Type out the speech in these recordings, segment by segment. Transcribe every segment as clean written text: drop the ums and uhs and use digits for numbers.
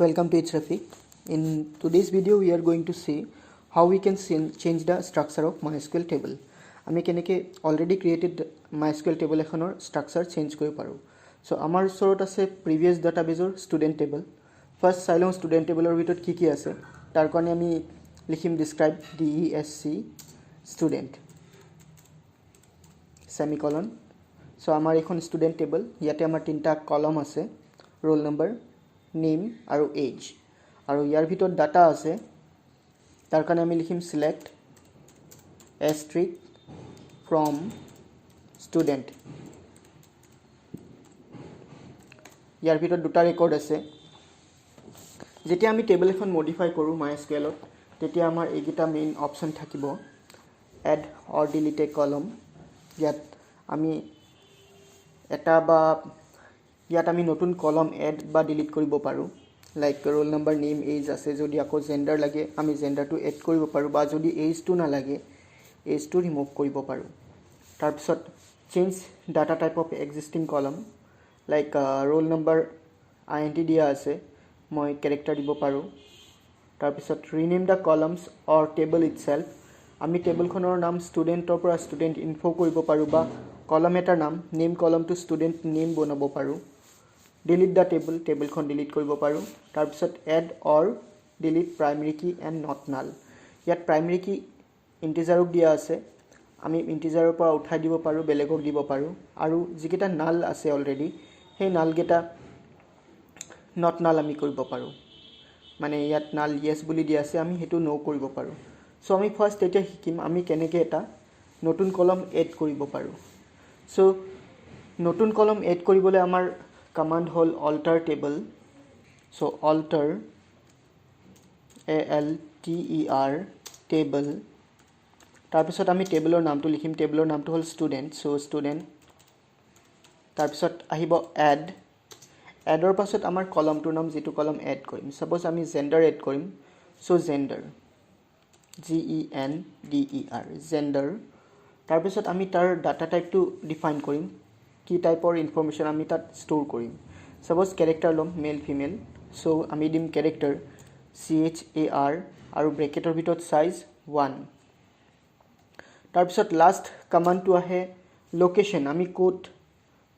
Welcome to Hrafik. In today's video, we are going to see how we can change the structure of MySQL table. আমি কেনেকৈ already created MySQL table এখনৰ structure change কৰিব পাৰোঁ. So আমাৰ ওচৰত আছে previous database student table. First চাই লওঁ student table ভিতৰত কি আছে. তাৰ কাৰণে আমি লিখিম describe DESC student semicolon. So আমাৰ এখন student table ইয়াতে আমাৰ তিনটা column আছে, roll number, name আৰু age, আৰু ইয়াৰ ভিতৰত ডাটা আছে. তাৰ কাৰণে আমি লিখিম select asterisk from student. ইয়াৰ ভিতৰত দুটা ৰেকৰ্ড আছে. যেতিয়া আমি টেবল এখন মডিফাই কৰোঁ MySQL ত, তেতিয়া আমাৰ এইকেইটা মেইন অপশ্যন থাকিব. এড অৰ ডিলিট এ কলম, ইয়াত আমি এটা বা ইয়াত আমি নতুন কলম এড বা ডিলিট কৰিব পাৰোঁ. Like roll number, name, age আছে, যদি আকৌ জেণ্ডাৰ লাগে আমি জেণ্ডাৰটো এড কৰিব পাৰোঁ, বা যদি এজটো নালাগে এজটো ৰিমুভ কৰিব পাৰোঁ. তাৰপিছত change data type of existing column, like roll number INT দিয়া আছে, মই কেৰেক্টাৰ দিব পাৰোঁ. তাৰপিছত rename the columns or table itself, আমি টেবলখনৰ নাম ষ্টুডেণ্টৰ পৰা ষ্টুডেণ্ট ইনফো কৰিব পাৰোঁ, বা কলম এটাৰ নাম নেম কলমটো ষ্টুডেণ্ট নেম বনাব পাৰোঁ. ডিলিট দ্য টেবল, টেবলখন ডিলিট কৰিব পাৰোঁ. তাৰপিছত এড অৰ ডিলিট প্ৰাইমেৰী কি এণ্ড নট নাল, ইয়াত প্ৰাইমেৰী কি ইণ্টিজাৰক দিয়া আছে, আমি ইণ্টিজাৰৰ পৰা উঠাই দিব পাৰোঁ, বেলেগক দিব পাৰোঁ. আৰু যিকেইটা নাল আছে অলৰেডি সেই নালকেইটা নট নাল আমি কৰিব পাৰোঁ. মানে ইয়াত নাল য়েছ বুলি দিয়া আছে, আমি সেইটো ন' কৰিব পাৰোঁ. চ' আমি ফাৰ্ষ্ট এতিয়া শিকিম আমি কেনেকৈ এটা নতুন কলম এড কৰিব পাৰোঁ. চ' নতুন কলম এড কৰিবলৈ আমাৰ কমাণ্ড হ'ল alter table. চ' alter ALTER table. তাৰপিছত আমি টেবলৰ নামটো লিখিম, টেবলৰ নামটো হ'ল ষ্টুডেণ্ট. চ' ষ্টুডেণ্ট. তাৰপিছত আহিব এড, এডৰ পাছত আমাৰ কলমটোৰ নাম, যিটো কলম এড কৰিম. ছাপ'জ আমি জেণ্ডাৰ এড কৰিম, চ' জেণ্ডাৰ, GENDER, জেণ্ডাৰ. তাৰপিছত আমি তাৰ ডাটা টাইপটো ডিফাইন কৰিম, কি টাইপৰ ইনফৰমেশ্যন আমি তাত ষ্ট'ৰ কৰিম. ছাপ'জ কেৰেক্টাৰ ল'ম, মেল ফিমেল, চ' আমি দিম কেৰেক্টাৰ CHAR আৰু ব্ৰেকেটৰ ভিতৰত চাইজ 1. তাৰপিছত লাষ্ট কমাণ্ডটো আহে লোকেশ্যন, আমি ক'ত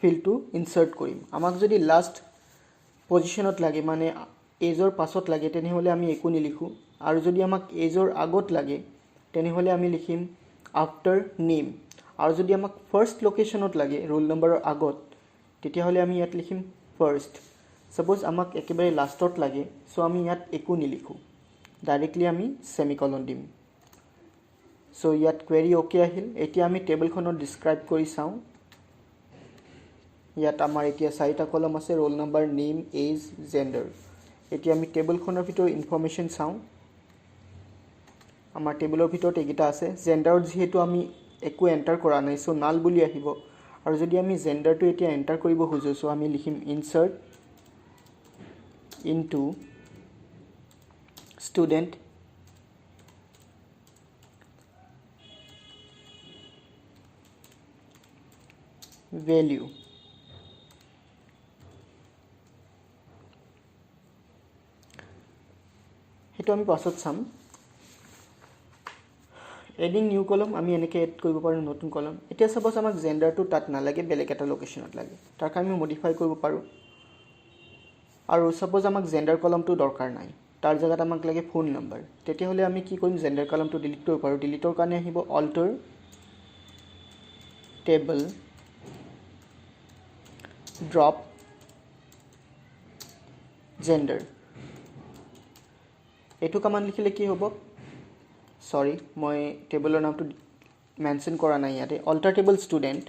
ফিল্ডটো ইনচাৰ্ট কৰিম. আমাক যদি লাষ্ট পজিশ্যনত লাগে, মানে এজৰ পাছত লাগে, তেনেহ'লে আমি একো নিলিখোঁ. আৰু যদি আমাক এজৰ আগত লাগে তেনেহ'লে আমি লিখিম আফটাৰ নেম. আৰু যদি আমাক ফাৰ্ষ্ট লোকেশ্যনত লাগে ৰোল নম্বৰৰ আগত, তেতিয়াহ'লে আমি ইয়াত লিখিম ফাৰ্ষ্ট. ছাপ'জ আমাক একেবাৰে লাষ্টত লাগে, চ' আমি ইয়াত একো নিলিখোঁ, ডাইৰেক্টলি আমি ছেমিকলন দিম. চ' ইয়াত কুৱেৰি অ'কে আহিল. এতিয়া আমি টেবলখনত ডিছক্ৰাইব কৰি চাওঁ. ইয়াত আমাৰ এতিয়া 4টা কলম আছে, roll number, name, age, gender. এতিয়া আমি টেবলখনৰ ভিতৰত ইনফৰমেশ্যন চাওঁ. আমাৰ টেবলৰ ভিতৰত এইকেইটা আছে. জেণ্ডাৰত যিহেতু আমি একো এণ্টাৰ কৰা নাই, চ' নাল বুলি আহিব. আৰু যদি আমি জেণ্ডাৰটো এতিয়া এণ্টাৰ কৰিব খোজোঁ, চ' আমি লিখিম ইনচাৰ্ট ইনটু ষ্টুডেণ্ট ভেলিউ. সেইটো আমি পাছত চাম. এডিং নিউ কলম, আমি এনেকৈ এড কৰিব পাৰোঁ নতুন কলম. এতিয়া ছাপ'জ আমাক জেণ্ডাৰটো তাত নালাগে, বেলেগ এটা লোকেশ্যনত লাগে, তাৰ কাৰণে আমি মডিফাই কৰিব পাৰোঁ. আৰু ছাপ'জ আমাক জেণ্ডাৰ কলমটো দৰকাৰ নাই, তাৰ জেগাত আমাক লাগে ফোন নম্বৰ, তেতিয়াহ'লে আমি কি কৰিম, জেণ্ডাৰ কলমটো ডিলিট কৰিব পাৰোঁ. ডিলিটৰ কাৰণে আহিব alter table drop gender. এইটো কমাণ্ড লিখিলে কি হ'ব, চৰি মই টেবলৰ নামটো মেনশ্যন কৰা নাই ইয়াতে. alter table student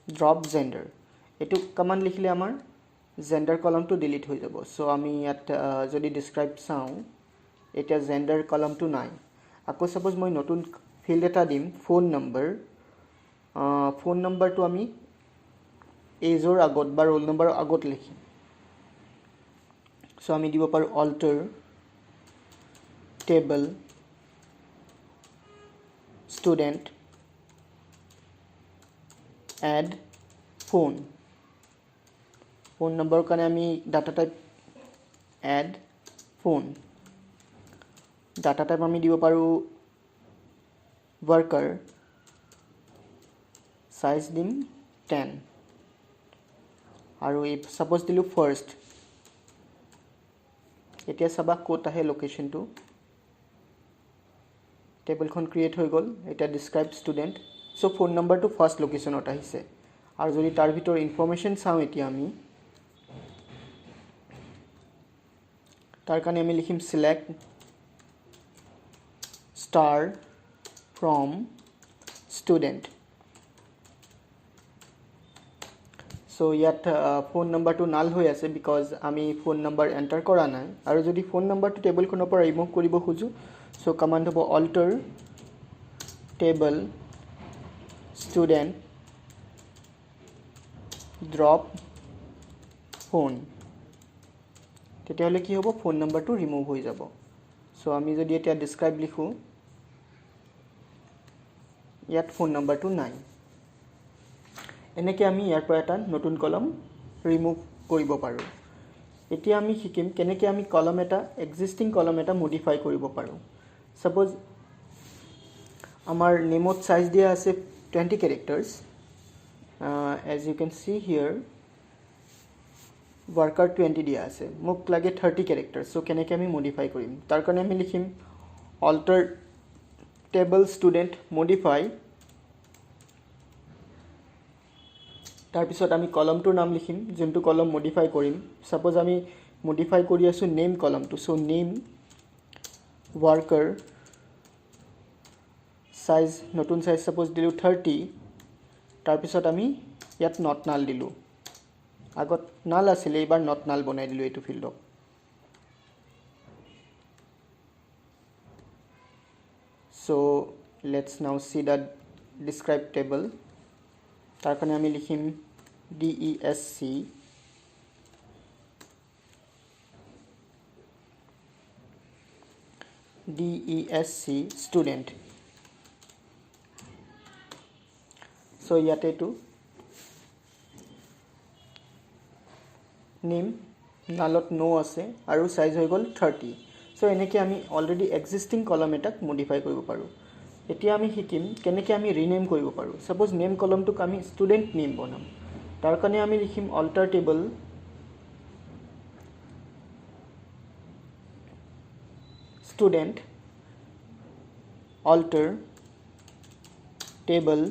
drop gender, এইটো কমাণ্ড লিখিলে আমাৰ জেণ্ডাৰ কলমটো ডিলিট হৈ যাব. চ' আমি ইয়াত যদি ডিছক্ৰাইব চাওঁ, এতিয়া জেণ্ডাৰ কলমটো নাই. আকৌ ছাপ'জ মই নতুন ফিল্ড এটা দিম, ফোন নম্বৰ. ফোন নম্বৰটো আমি এজৰ আগত বা ৰোল নম্বৰৰ আগত লিখিম. চ' আমি দিব পাৰোঁ alter table student add phone. Phone নম্বৰৰ কাৰণে আমি data type add phone data type আমি দিব পাৰোঁ worker size দিম 10 আৰু if suppose দিলু first এতিয়া চাবা কোট আহে লোকেশনটো টেবলখন ক্ৰিয়েট হৈ গল এটা describe student সো ফোন নম্বৰটো ফাৰ্স্ট লোকেশনত আহিছে আৰু যদি তাৰ ভিতৰ ইনফৰমেশন চাও এতিয়া আমি তাৰ কাৰণে আমি লিখিম select star from student so yet phone number to null hoy ase because ami phone number enter kora nai aru jodi phone number to table khonor pora remove koribo khuju so command hobo alter table student drop phone তেতিয়া হলে কি হবো phone number to remove হৈ যাব so আমি যদি এটা describe লিখো ইয়াত ফোন নাম্বাৰটো নাই এনেকৈ আমি ইয়াৰ পৰা এটা নতুন কলম ৰিমুভ কৰিব পাৰোঁ এতিয়া আমি শিকিম কেনেকৈ আমি কলম এটা এক্সিস্টিং কলম এটা মডিফাই কৰিব পাৰোঁ সাপোজ আমাৰ নেমত সাইজ দিয়া আছে 20 ক্যাৰেক্টাৰ্স as you can see here worker 20 দিয়া আছে মোক লাগে 30 ক্যাৰেক্টাৰ্স সো কেনেকৈ আমি মডিফাই কৰিম তাৰ কাৰণে আমি লিখিম alter table student modify তাৰ পিছত আমি কলমটোৰ নাম লিখিম যোনটো কলম মডিফাই কৰিম সাপোজ আমি মডিফাই কৰি আছো নেম কলমটো সো নেম worker size নতুন সাইজ সাপোজ দিলু 30 তাৰ পিছত আমি ইয়াত নট নাল দিলু আগত নাল আছিল এইবাৰ নট নাল বনাই দিলু এটো ফিল্ডক so let's now see the describe table তাৰ কাৰণে আমি লিখিম DESC student so ইয়াতে to name নালত no আছে আৰু সাইজ হৈ গল 30 so এনেকৈ আমি অলৰেডি এক্সিস্টিং কলম এটাক মডিফাই কৰিব পাৰোঁ এতিয়া আমি শিকিম কেনেকৈ আমি ৰিনেম কৰিব পাৰোঁ সাপোজ নেম কলমটোক আমি ষ্টুডেন্ট নেম বনাম তাৰ কাৰণে আমি লিখিম alter table student alter table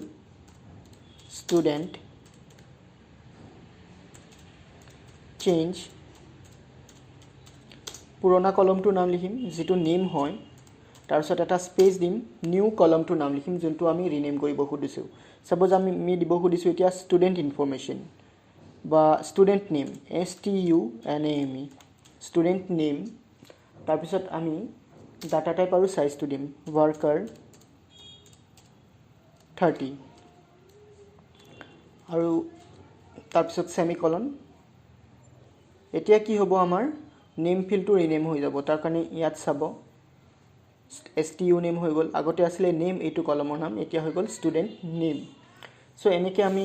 student change পুৰণা কলমটোৰ নাম লিখিম যেটো নেম হয় তাৰ পিছত এটা স্পেস দিম নিউ কলমটোৰ নাম লিখিম যোনটো আমি ৰিনেম কৰিব খুদিছো সাপোজ আমি দিব খুদিছো এতিয়া ষ্টুডেন্ট ইনফৰমেশন বা student name STUNAME student name তাৰ পিছত আমি ডাটা টাইপ আৰু সাইজটো দিম worker 30 আৰু তাৰ পিছত সেমিকলন এতিয়া কি হ'ব আমাৰ নেম ফিল্ডটো ৰিনেম হৈ যাব তাৰ কাৰণে ইয়াত চাব STU নেম হৈ গল আগতে আছিল নেম এইটো কলমৰ নাম এতিয়া হৈ গল ষ্টুডেন্ট নেম সো এনেকৈ আমি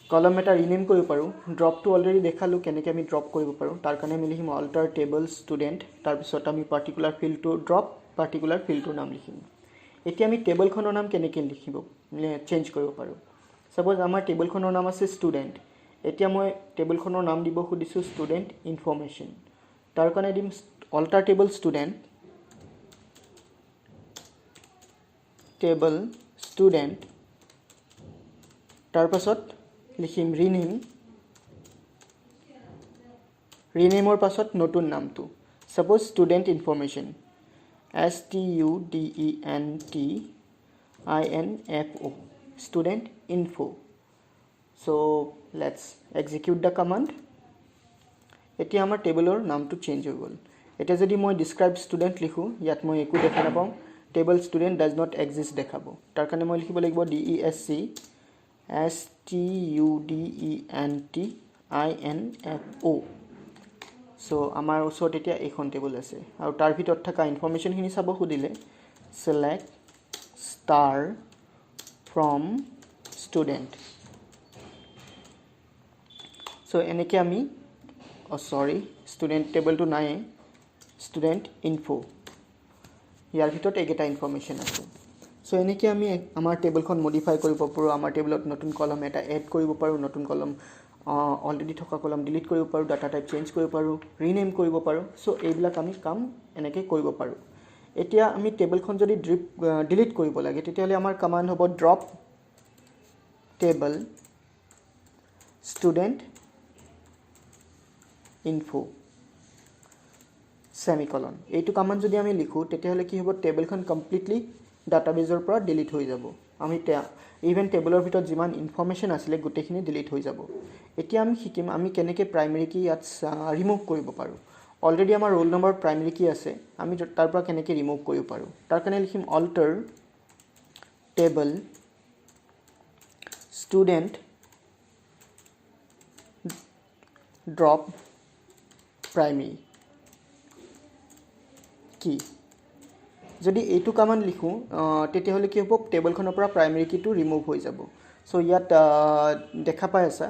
কলম এটা ৰিনেম কৰিব পাৰোঁ ড্ৰপটো অলৰেডি দেখালো কেনেকৈ আমি ড্ৰপ কৰিব পাৰোঁ তাৰ কাৰণে আমি লিখিম alter table student তাৰ পিছত আমি পাৰ্টিকুলাৰ ফিল্ডটো ড্ৰপ পাৰ্টিকুলাৰ ফিল্ডটোৰ নাম লিখিম এতিয়া আমি টেবলখনৰ নাম কেনেকৈ লিখিব চেঞ্জ কৰিব পাৰোঁ সাপোজ আমাৰ টেবলখনৰ নাম আছে ষ্টুডেন্ট এতিয়া মই টেবলখনৰ নাম দিব খুদিছো ষ্টুডেন্ট ইনফৰমেশন তাৰ কাৰণে দিম alter table student table student তাৰ পাছত লিখিম ৰিনেমৰ পাছত নতুন নামটো suppose student information STUDENTINFO student info so let's execute the command এতিয়া আমাৰ টেবলৰ নামটো চেঞ্জ হৈ গল এটা যদি মই describe student লিখো ইয়াত মই একো দেখা নাপাম table student does not exist দেখাব তাৰ কাৰণে মই লিখিব লাগিব DESC STUDENTINFO so আমাৰ ওচৰত এতিয়া এখন টেবল আছে আৰু তাৰ ভিতৰত থকা ইনফৰমেশন খিনি চাব খুদিলে select star from student so এনেকৈ আমি সৰি ষ্টুডেণ্ট টেবলটো নাই ষ্টুডেণ্ট ইনফো ইয়াৰ ভিতৰত এইকেইটা ইনফৰমেশ্যন আছে সো এনেকৈ আমি আমাৰ টেবলখন মডিফাই কৰিব পাৰোঁ আমাৰ টেবলত নতুন কলম এটা এড কৰিব পাৰোঁ নতুন কলম অলৰেডি থকা কলম ডিলিট কৰিব পাৰোঁ ডাটা টাইপ চেঞ্জ কৰিব পাৰোঁ ৰিনেম কৰিব পাৰোঁ সো এইবিলাক আমি কাম এনেকৈ কৰিব পাৰোঁ এতিয়া আমি টেবলখন যদি ডিলিট কৰিব লাগে তেতিয়াহ'লে আমাৰ কমাণ্ড হ'ব drop table student info semicolon এইটো কমাণ্ড যদি আমি লিখোঁ তেতিয়াহ'লে কি হ'ব টেবলখন কমপ্লিটলি ডাটাবেজৰ পৰা ডিলিট হৈ যাব আমি ইভেন টেবলৰ ভিতৰত যিমান ইনফৰমেশ্যন আছিলে গোটেইখিনি ডিলিট হৈ যাব এতিয়া আমি শিকিম আমি কেনেকৈ প্ৰাইমেৰী কি ইয়াত ৰিমুভ কৰিব পাৰোঁ অলৰেডি আমাৰ ৰোল নম্বৰ প্ৰাইমেৰী কি আছে আমি তাৰ পৰা কেনেকৈ ৰিমুভ কৰিব পাৰোঁ তাৰ কাৰণে লিখিম alter table student drop primary কি যদি এইটো কমাণ্ড লিখোঁ তেতিয়াহ'লে কি হ'ব টেবলখনৰ পৰা প্ৰাইমেৰী কিটো ৰিমুভ হৈ যাব সো ইয়াত দেখা পাই আছা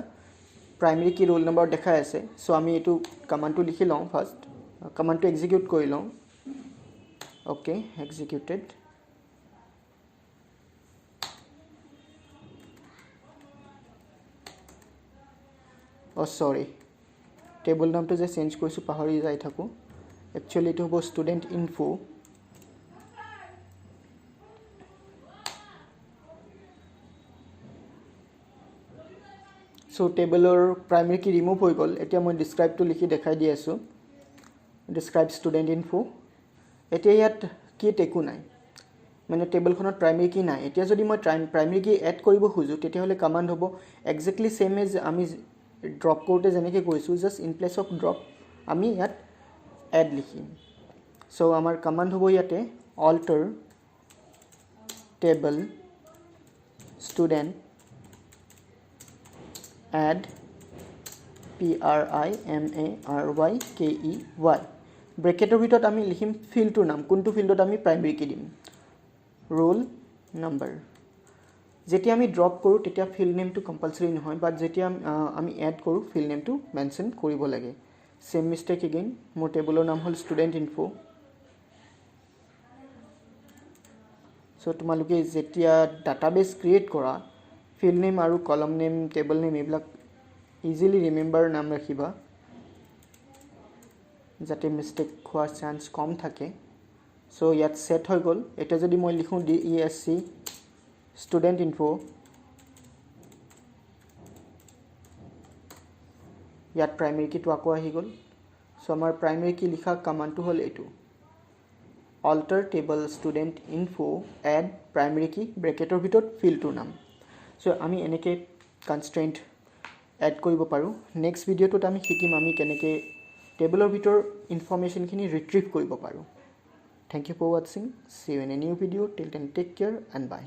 প্ৰাইমেৰী কি ৰোল নম্বৰ দেখাই আছে সো আমি এইটো কমাণ্ডটো লিখি লওঁ ফাৰ্ষ্ট কমাণ্ডটো এক্সিকিউট কৰি লওঁ অ'কে এক্সিকিউটেড সৰি টেবল নামটো যে চেঞ্জ কৰিছোঁ পাহৰি যাই থাকোঁ একচুৱেলি এইটো হ'ব ষ্টুডেণ্ট ইনফো সো টেবলৰ প্ৰাইমেৰী কি ৰিমুভ হৈ গ'ল এতিয়া মই ডিছক্ৰাইবটো লিখি দেখাই দি আছোঁ ডিছক্ৰাইব ষ্টুডেণ্ট ইনফো এতিয়া ইয়াত কিট একো নাই মানে টেবলখনত প্ৰাইমেৰী কি নাই এতিয়া যদি মই প্ৰাইমেৰী কি এড কৰিব খোজোঁ তেতিয়াহ'লে কমাণ্ড হ'ব এক্সেক্টলি ছেম এজ আমি ড্ৰপ কৰোঁতে যেনেকৈ কৰিছোঁ just in place of drop আমি ইয়াত এড লিখিম সো আমাৰ কমাণ্ড হ'ব ইয়াতে alter table student add PRIMARYKEY ব্ৰেকেটৰ ভিতৰত আমি লিখিম ফিল্ডটোৰ নাম কোনটো ফিল্ডত আমি প্ৰাইমেৰী কি দিম ৰোল নম্বৰ যেতিয়া আমি ড্ৰপ কৰোঁ তেতিয়া ফিল্ড নেমটো কম্পালচৰি নহয় বাট যেতিয়া আমি এড কৰোঁ ফিল্ড নেমটো মেনশ্যন কৰিব লাগে সেম মিষ্টেক এগেইন মোৰ টেবলৰ নাম হ'ল ষ্টুডেণ্ট ইনফো সো তোমালোকে যেতিয়া ডাটাবেছ ক্ৰিয়েট কৰা ফিল্ড নেম আৰু কলম নেম টেবল নেম এইবিলাক ইজিলি ৰিমেম্বাৰ নাম ৰাখিবা যাতে মিষ্টেক হোৱাৰ চান্স কম থাকে সো ইয়াত সেট হৈ গ'ল এটা যদি মই লিখোঁ DESC ষ্টুডেণ্ট ইনফো ইয়াত প্ৰাইমেৰী কিটো আকৌ আহি গ'ল সো আমাৰ প্ৰাইমেৰী কি লিখা কমাণ্ডটো হ'ল এইটো alter table student info add primary key ব্ৰেকেটৰ ভিতৰত ফিল্ডটোৰ নাম সো আমি এনেকৈ কনষ্ট্ৰেইণ্ট এড কৰিব পাৰোঁ নেক্সট ভিডিঅ'টোত আমি শিকিম আমি কেনেকৈ টেবলৰ ভিতৰ ইনফৰমেশ্যনখিনি ৰিট্ৰিভ কৰিব পাৰোঁ থ্যাংক ইউ ফৰ ৱাচিং see you in a new video' till then take care and by